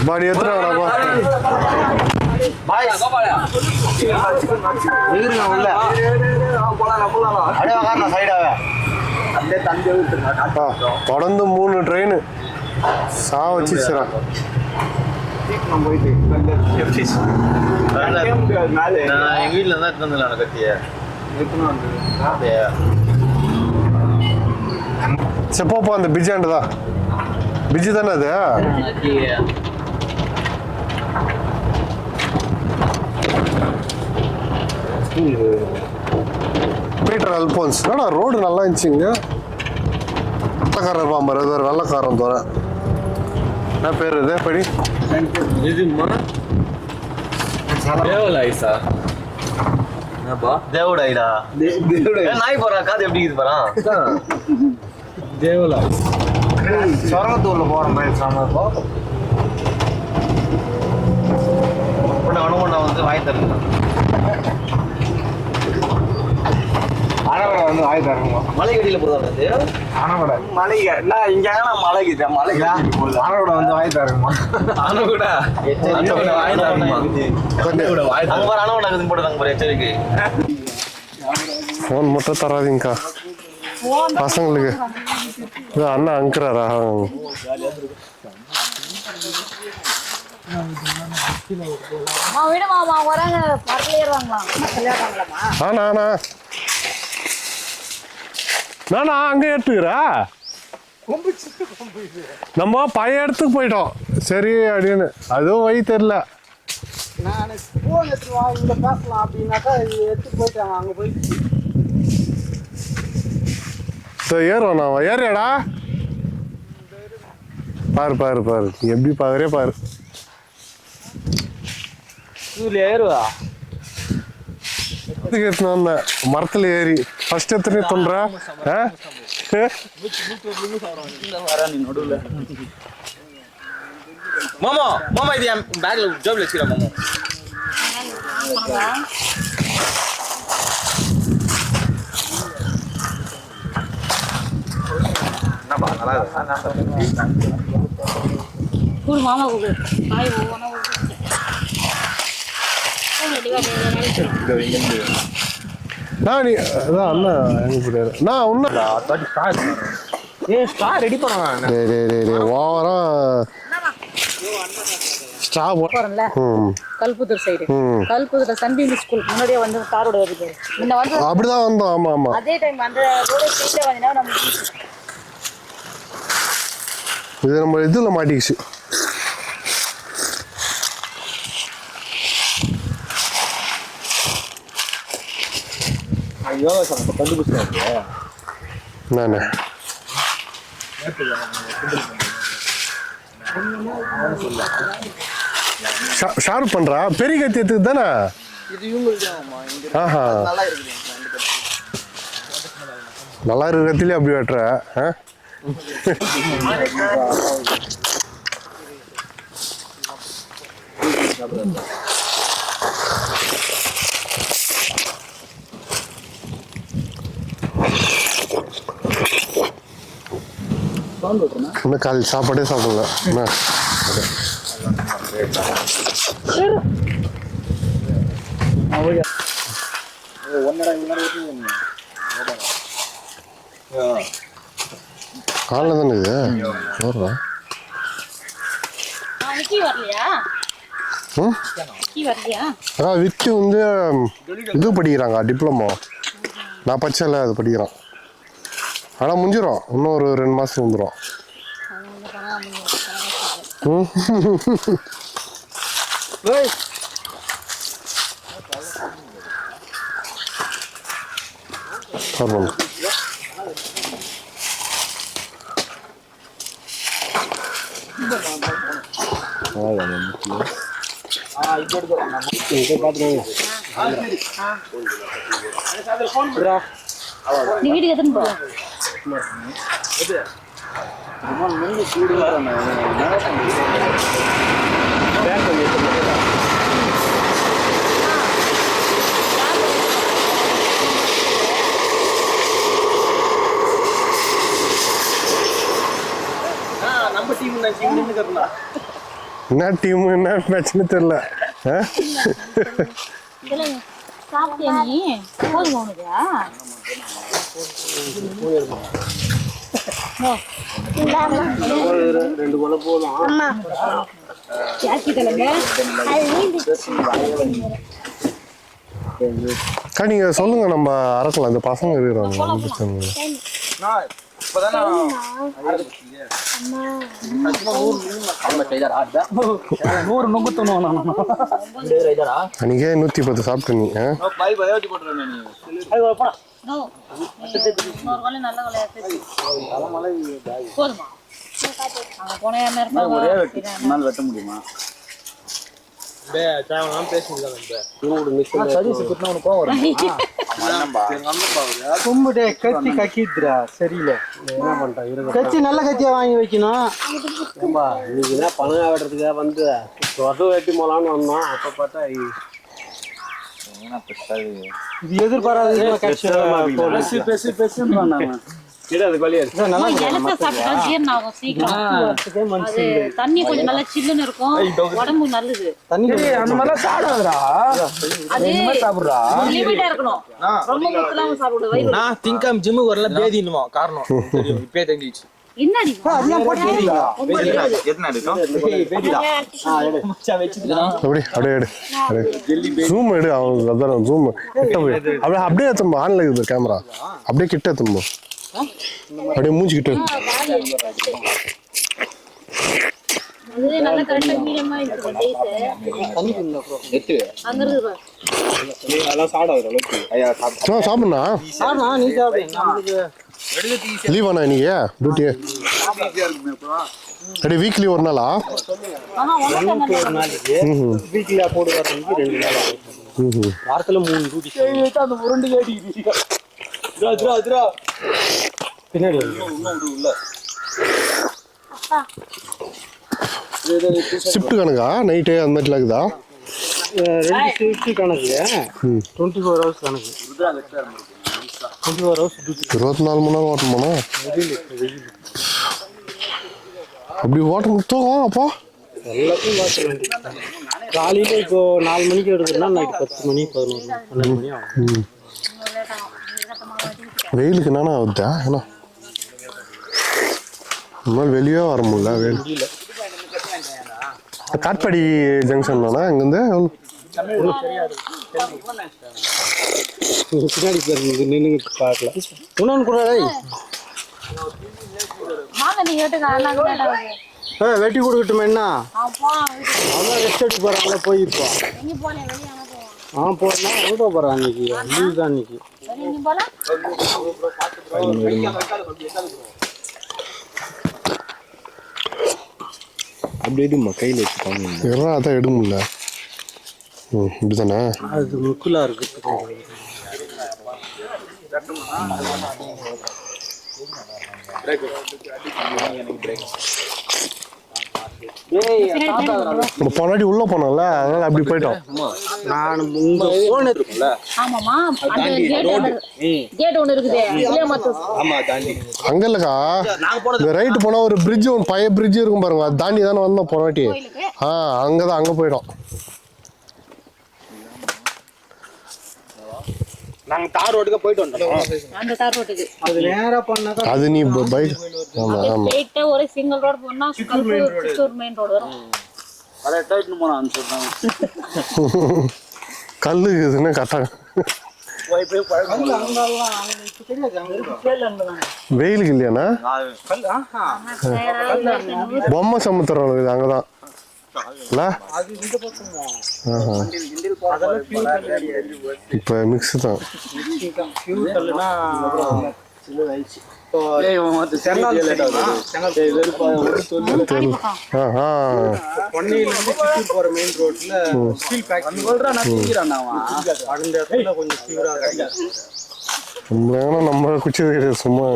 பாடி எத்தனை தொடர்ந்து 3 ட்ரெயின் சா வச்சு எங்க வீட்டுல இருந்தா எடுத்து வந்துடலாம் கத்திய சரி போப்போ அந்த பிஜாண்டு தான் பிஜி தானே அது பீட்டர் அல்போன்ஸ் என்னடா ரோடு நல்லா இருந்துச்சுங்க வெள்ளக்காரன் இருப்பான் பாரு இது ஒரு வெள்ளக்காரன் தோற என்ன பேர் இது படி தேவடாயிடா நாய் போறா காது எப்படி இது போறான் தேவலா சொரங்கத்தூர்ல போற மாதிரி சாமப்போ அனுமண்டா வந்து வாய் தருங்க அணவடை வந்து வாய் தரணுமா மலைக்கடியில போறது அணவடை மலைக்கு நான் இங்க மலைக்கு மலைக்கு அணவடை வந்து வாய் தரணுமா அணவடா வாய் தரணுமா அணவடா போட்டுறாங்க பாரு எச்சரிக்கை ஃபோன் மட்டும் தராதீங்கக்கா பசங்களுக்கு இது அண்ணா அங்குறாரா ஆனா நானா அங்க எடுத்துக்கிறா நம்ம பழைய இடத்துக்கு போயிட்டோம் சரி அப்படின்னு அதுவும் வழி தெரியல நான் போன் எடுத்துட்டு வா இங்க பேசலாம் அப்படின்னாக்கா எடுத்து போயிட்டாங்க அங்க போய் ஏறுவோம் நான் ஏறியாடா பாரு பாரு பாரு எப்படி பாக்குறே பாரு ஏறுவா எடுத்துன்னு வந்தேன் மரத்துல ஏறி ஃபர்ஸ்ட் எத்தனை தோன்றா மாமா மாமா இது என் பேக்ல ஜாப்ல வச்சிரா மாமா என்னப்பா நல்லா இருக்கா கூடு மாமா கூடு நாய் ஓனா நான் நீ அதான் அண்ணா அனுப்பிட்டாரு நான் இன்னும் ஸ்டார் ரெடி பண்ணுவாங்க ஓவரா ஸ்டா போறேன்ல கல்புத்தூர் சைடு கல்புத்தூர்ல சன்பீம் ஸ்கூல் முன்னாடியே வந்து காரோட வருது முன்ன வந்து அப்படிதான் வந்தோம் ஆமா ஆமா அதே டைம் அந்த ரோட் சைடுல வந்தா நம்ம இது நம்ம இதுல மாட்டிக்கிச்சு ஐயோ சம்ப கண்டுபிடிச்சாங்க நானே ஷார்ப் பண்றா பெரிய கத்தியத்துக்கு தானே இது இவங்களுக்குமா இங்க ஆஹா நல்லா இருக்குது நல்லா இருக்கிற கத்திலே அப்படி வெட்டுற இன்னும் காலையில் சாப்பாடே சாப்பிடல என்ன காலைல தானே இது வர்றா அதான் விக்கி வந்து இது படிக்கிறாங்க டிப்ளமோ நான் படிச்சல அது படிக்கிறான் ஆனால் முடிஞ்சிடும் இன்னும் ஒரு 2 மாதம் வந்துடும் பரவாயில்ல நீ வீட்டுக்கு எத்தனை போ நம்ம டீம் நின்னுக்கிறா என்ன டீம் என்ன மேட்ச்னு தெரியல. சாப்பிட்டியா நீ? போதுமா உனக்கு? ரெண்டு கொலை போதும். அக்கா நீங்க சொல்லுங்க, நம்ம அறக்கலாம். இந்த பசங்க இருக்கிறாங்க, ஒண்ணும் பிரச்சனை இல்லை. அன்னைக்கே 110 சாப்பிட்டு நீ போதுமா? அங்க போன வெட்ட முடியுமா? கும்பிட்டு கத்தி கக்கிடுறா சரியில்லை. என்ன பண்றேன் கத்தி நல்ல கத்தியா வாங்கி வைக்கணும். இன்னைக்கு பணம் வெட்டுறதுக்காக வந்து வெட்டி போலான்னு வந்தோம். அப்ப பார்த்தா இது எதிர்பாராத தண்ணி கொஞ்சம் நல்லா சில்லுன்னு இருக்கும், உடம்பு நல்லது. அந்த மாதிரி சாப்பிடாதா லிமிட்டா இருக்கணும், ரொம்ப முத்தலாம சாப்பிடுவேன். நான் திங்காம் ஜிம்முக்கு வரல பேதினுமா காரணம் இப்பே தெரிஞ்சிச்சு. என்னடி ஜூம் எடு. அவங்க ஜூம் அப்படியே எத்தம்போ ஆன்ல இருக்குது கேமரா. அப்படியே கிட்ட எத்தம்போ, அப்படியே மூஞ்சிக்கிட்டு. சாப்பிடுண்ணா. லீவாண்ணா இன்னைக்கு டியூட்டி? அப்படி வீக்லி ஒரு நாளா? வீக்லியா போடுவார். 2 நாள் வாரத்துல 3 டியூட்டி. பின்னாடி ஷிஃப்ட் கணக்கா நைட்டு அந்த மாதிரி இருக்குதா? 2 ஷிஃப்ட் கணக்கு, 24 hours கணக்கு. 24 hours 24 மணி நேரம் ஓட்டணுமாண்ணா? அப்படி ஓட்ட முடியும் அப்பா? எல்லாத்தையும் பார்க்க வேண்டியது. காலையில் இப்போ 4 மணிக்கு எடுக்கிறதுனா நைட்டு 10 மணி 11 12 மணி ஆகும். வெயிலுக்கு என்னன்னா ஆகுதா? ஏன்னா இனிமேல் வெளியே வர முடியல. வெயில் காட்பாடி ஜங்ஷன் தானே இங்கேருந்து? பின்னாடி பேருந்து நின்று பார்க்கல. இன்னொன்று கூட வெட்டி கொடுக்கட்டுமா? என்ன அதான் ரெஸ்ட் எடுக்க போகிறாங்களா? போய் இப்போ போனா எங்கே போகிறான்? அன்னைக்கு லீவ் தான். அன்னைக்கு அப்படி எடுமா, கையில் வச்சுட்டாங்க. இதெல்லாம் அதான் எடுக்க முடியல. இப்படிதானே? அது முக்குலா இருக்கு. போனாடி உள்ள போனோம்ல, அதனால அப்படி போயிட்டோம். நான் உங்க போன் இருக்குல்ல? ஆமாமா, அந்த கேட் ஒன்னு இருக்குது. ஆமா தாண்டி அங்க இல்லக்கா, இந்த ரைட் போனா ஒரு பிரிட்ஜ், ஒன்று பழைய பிரிட்ஜ் இருக்கும் பாருங்க, அது தாண்டி தானே வந்தோம் போனாட்டி. அங்கதான், அங்க போயிடும். நாங்க தார் ரோட்டுக்கு போயிட்டு வந்தோம். அந்த தார் ரோட்டுக்கு அது நேரா பண்ணாத. அது நீ பைக். ஆமா ஆமா, ஸ்ட்ரைட்டா ஒரு சிங்கிள் ரோட் போனா சித்தூர் மெயின் ரோட் வரும். அத டைட்னு போனா அந்த சொல்றாங்க. கல்லு இதுன்னு கட்டாங்க. போய் பழக்கம் வெயிலுக்கு இல்லையாண்ணா? பொம்மை சமுத்திரம் இருக்குது அங்கதான். இப்ப மிக்ஸ் தான். நம்ம குச்சி சும்மா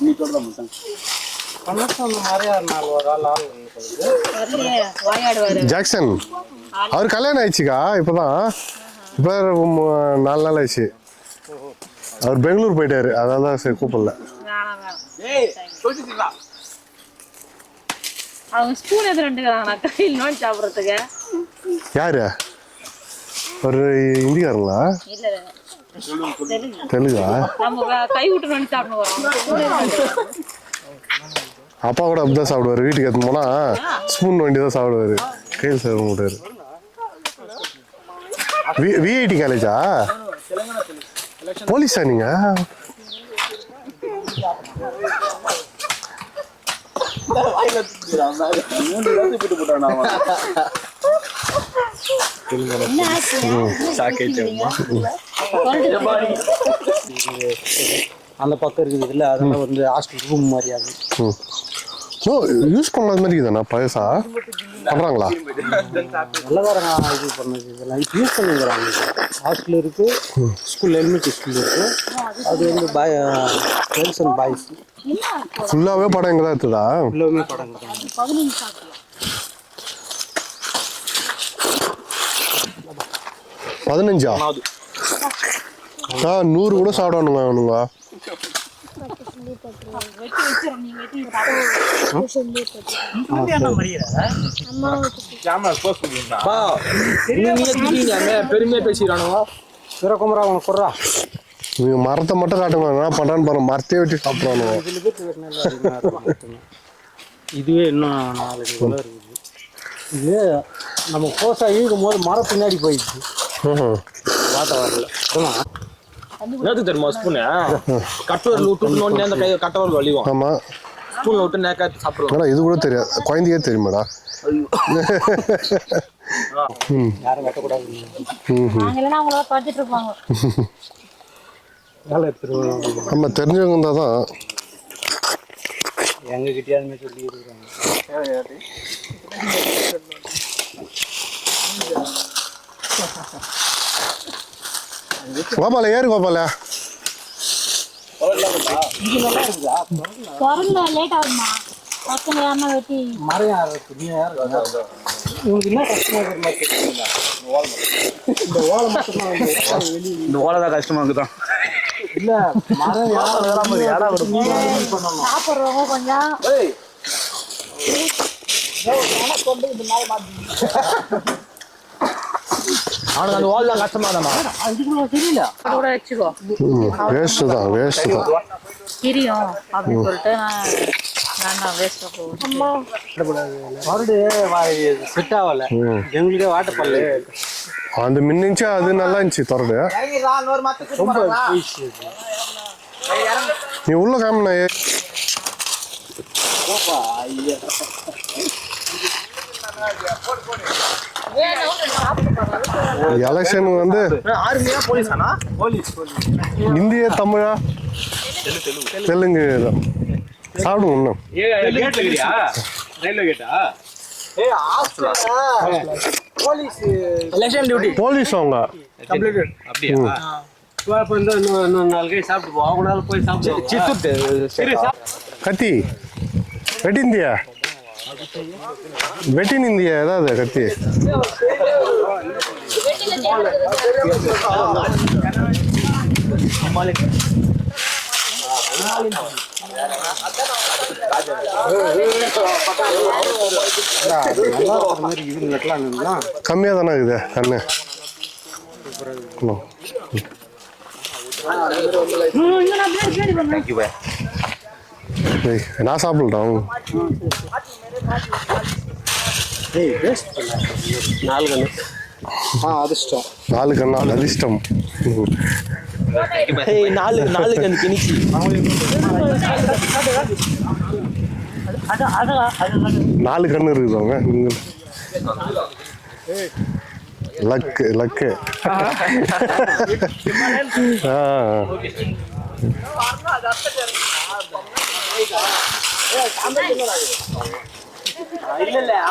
நீ சொல்ற பண்ணட்டும் அந்த மாதிரியா நாலு ஒரு ஆள் வரலையே வாயாடுவாரு. ஜாக்சன் அவர் கல்யாணம் ஆயிடுச்சுக்கா இப்போதான். இப்போ 4 நாள் ஆயிடுச்சு. அவர் பெங்களூர் போயிட்டாரு, அதான் தான் சரி கூப்பிடல. அவங்க ஸ்பூன் எது ரெண்டுக்கிறாங்க கையில் நோண்டி சாப்பிட்றதுக்கு. யாரு? ஒரு இந்திக்காரங்களா? தெலுங்கா? நம்ம கை விட்டு நோண்டி சாப்பிடுவோம். அப்பா கூட அப்படிதான் சாப்பிடுவாரு. வீட்டுக்கு எடுத்து போனா ஸ்பூன் வண்டி தான் சாப்பிடுவாரு, கையில் சாப்பிட மாட்டாரு. விஐடி காலேஜா? போலீஸா நீங்க? அந்த பக்கம் இருக்குது இல்லை, அதெல்லாம் வந்து ஹாஸ்டல் ரூம் மாதிரி அது. யூஸ் பண்ணாத மாதிரி தானே பழசா பண்றாங்களா? நல்லதாரங்க இது பண்ணது இதெல்லாம் இப்போ யூஸ் பண்ணிக்கிறாங்க. ஹாஸ்டல் இருக்கு, ஸ்கூல் எலிமெண்ட்ரி ஸ்கூல் இருக்கு. அது வந்து கேர்ள்ஸ் அண்ட் பாய்ஸ் ஃபுல்லாவே படம் இங்கே தான் இருக்குதா? எல்லாமே படம். 15 100 கூட சாப்பிடணுங்க அவனுங்க. பெருமையா பேசிக்கிறானுங்க. குமரா அவனை குறா நீங்க மரத்தை மட்டும் காட்டுங்க, என்ன பண்றான்னு பாருங்க. மரத்தையே வெட்டி சாப்பிட்றானுங்க. இதுவே இன்னும் 4 கிலோ இருக்குது. இது நம்ம கோசா இழுக்கும் போது மரம் பின்னாடி போயிடுச்சு. வாட்ட வரல. என்னது தெரியுமா ஸ்பூனு? கட்டவரில் விட்டு அந்த கை கட்டவரில் வலிவும். ஆமா, ஸ்பூன் விட்டு நேக்கா சாப்பிடுவோம். இது கூட தெரியாது, குழந்தையே தெரியுமாடா? யாரும் வெட்டக்கூடாது. வேலை எடுத்துருவோம். நம்ம தெரிஞ்சவங்க இருந்தால் தான். எங்க கிட்டயாருமே சொல்லி இருக்கிறாங்க. கோபால ஏறு கோபால. மரம் யாருக்கு நீ யாரு உங்களுக்கு என்ன கஷ்டமா இருக்குமா? இந்த ஓலை மட்டும்தான் இந்த ஓலை தான் கஷ்டமா இருக்குதான். இல்ல மரம் யாராவது சாப்பிட்றவங்க கொஞ்சம் அவனுக்கு அந்த ஓலை தான் கஷ்டமா தானா? தெரியல. அதோட வச்சுக்கோ, வேஸ்ட் தான், வேஸ்ட் தான் தெரியும் அப்படின்னு சொல்லிட்டு நான் வேஸ்ட் போவேன். செட் ஆகல எங்களுக்கே வாட்டர் பல்லு அந்த மின்னிச்சு. அது நல்லா இருந்துச்சு தொடர்ந்து. ரொம்ப நீ உள்ள காமினா எலெக்ஷன் வந்து ஆர்மியா போலீஸானா? போலீஸ். இந்திய தமிழா தெலுங்கு சாப்பிடும் இன்னும். போலீஸ் அவங்க இன்னும் 4 கை சாப்பிட்டு போ. அவங்களால போய் சாப்பிட்டு கத்தி வெட்டி இந்தியா வெட்டின் இந்தியா ஏதாவது கத்தி. கம்மியா தானே இருக்குது கண்ணு. நான் சாப்பிடலாம். 4 கண்ணு அதிர்ஷ்டம். 4 கண்ணா அதிர்ஷ்டம். 4 கண்ணு கிணிச்சி 4 கண்ணு இருக்குதாங்க. Luck luck.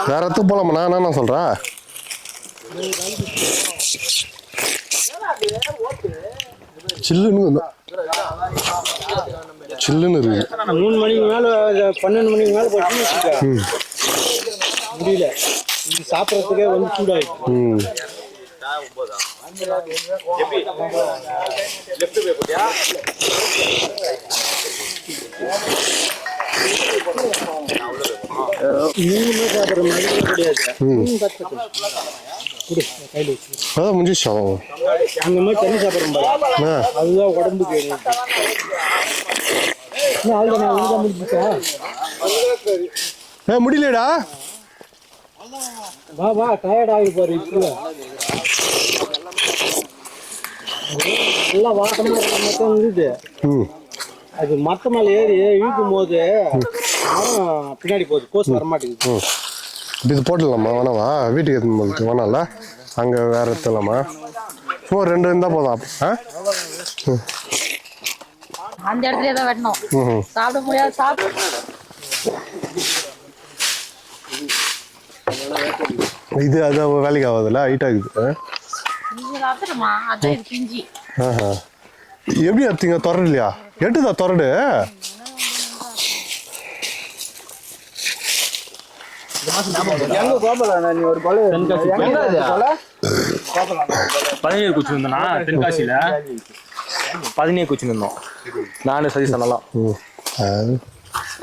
வேற எத்து போலாமா? நான் என்ன சொல்றேன், சில்லுன்னு சில்லுன்னு இருக்குது. 3 மணிக்கு மேலே 12 மணிக்கு மேலே போச்சுன்னு வச்சுக்க முடியல. இது சாப்பிட்றதுக்கே வந்து சூடாயிடும். நீங்களுமே சாப்பிட்ற மாதிரி கிடையாது. கையில் வச்சு அதான் முடிஞ்சிச்சா? அந்த மாதிரி தண்ணி சாப்பிட்றோம், அதுதான் உடம்புக்கு. அவ்வளோதான் முடிஞ்சுச்சா? முடியலடா. வா டயர்ட் ஆகி பாரு. இப்போ நல்லா வாட்டமாக இருக்க மட்டும் இருந்தது. அது மற்ற மேலே ஏறி இழுக்கும் போது பின்னாடி போகுது, கோஸ் வரமாட்டேங்குது. இது போட்டுடலாமா? வேணாவா? வீட்டுக்கு எடுத்து வேணாம்ல, அங்கே வேற எடுத்துலாமா? சும்மா 2 இருந்தால் போதும். அந்த இடத்துல தான் வெட்டணும். சாப்பிட முடியாது. இது அது வேலைக்கு ஆகாதுல்ல, ஹைட் ஆகுது. எப்படி அர்த்தீங்க? தொடர் இல்லையா? எட்டுதா தொடரு? பதினேழு குச்சி இருந்தோம்னா தென்காசியில 17 குச்சி இருந்தோம். நானு சரி சொன்னலாம்.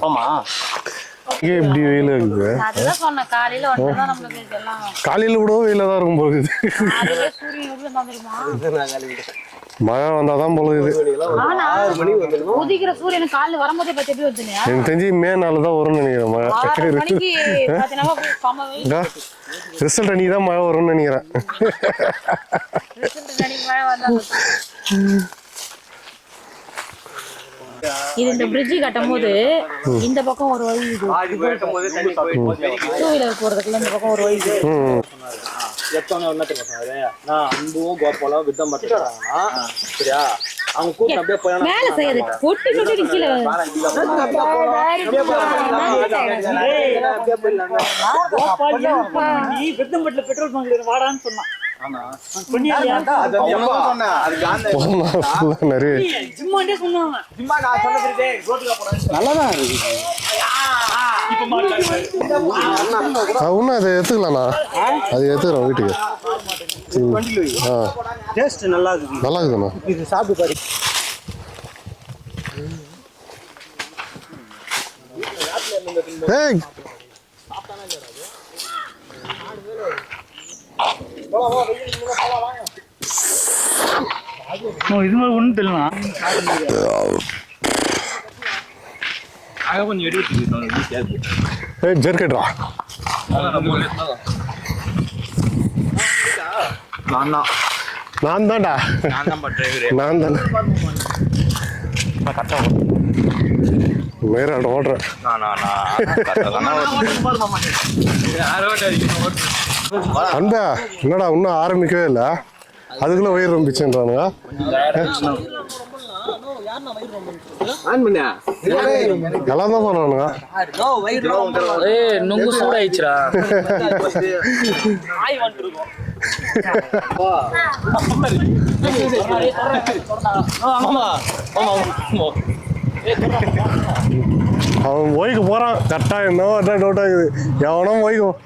ஆமா, எப்படி வெயில் இருக்குது? காலையில கூட வெயில தான் இருக்கும் போகுது. மழை வந்தாதான் பொழுது. எனக்கு தெரிஞ்சு மே நாள் தான் வரும்னு நினைக்கிறேன் மழை. ரிசல்ட் அன்னைக்கு தான் மழை வரும்னு நினைக்கிறேன். இது இந்த பிரிட்ஜ் கட்டும் போது இந்த பக்கம் ஒரு வழி, டூ வீலர் போறதுக்குள்ள இந்த பக்கம் ஒரு வழி. எத்தனை என்ன தெரியுமா? நான் அன்பும் கோபாலும் வித்தம் பட்டுறாங்கன்னா சரியா, அவங்க கூப்பிட்டு அப்படியே போய் மேல செய்யுது கொட்டி கொட்டி கீழே வித்தம்பட்டுல பெட்ரோல் பங்க்ல வாடான்னு சொன்னான். அதை எடுத்துக்கலாம்ண்ணா, அது எடுத்துக்கிறோம் வீட்டுக்கு. நல்லா இருக்குதுண்ணா. இது சாப்பிட்டு பாரு. ஏய் இது மாதிரி ஒன்றும் தெரியல. கொஞ்சம் எடுத்து ஜெர்கட்ரா. நான் தான்டா, நான் தானே மேராட ஓடுறேன். அன்பா என்னடா இன்னும் ஆரம்பிக்கவே இல்லை, அதுக்குள்ள வயிறு ரொம்பிச்சுன்றானுங்க. நல்லா தான் பண்ணுவானுங்க. நுங்கு சூடாயிடுச்சுடா. அவன் ஓய்க்கு போறான் கரெக்டா. என்ன டவுட் ஆகுது, எவனும் ஓய்க்கும்.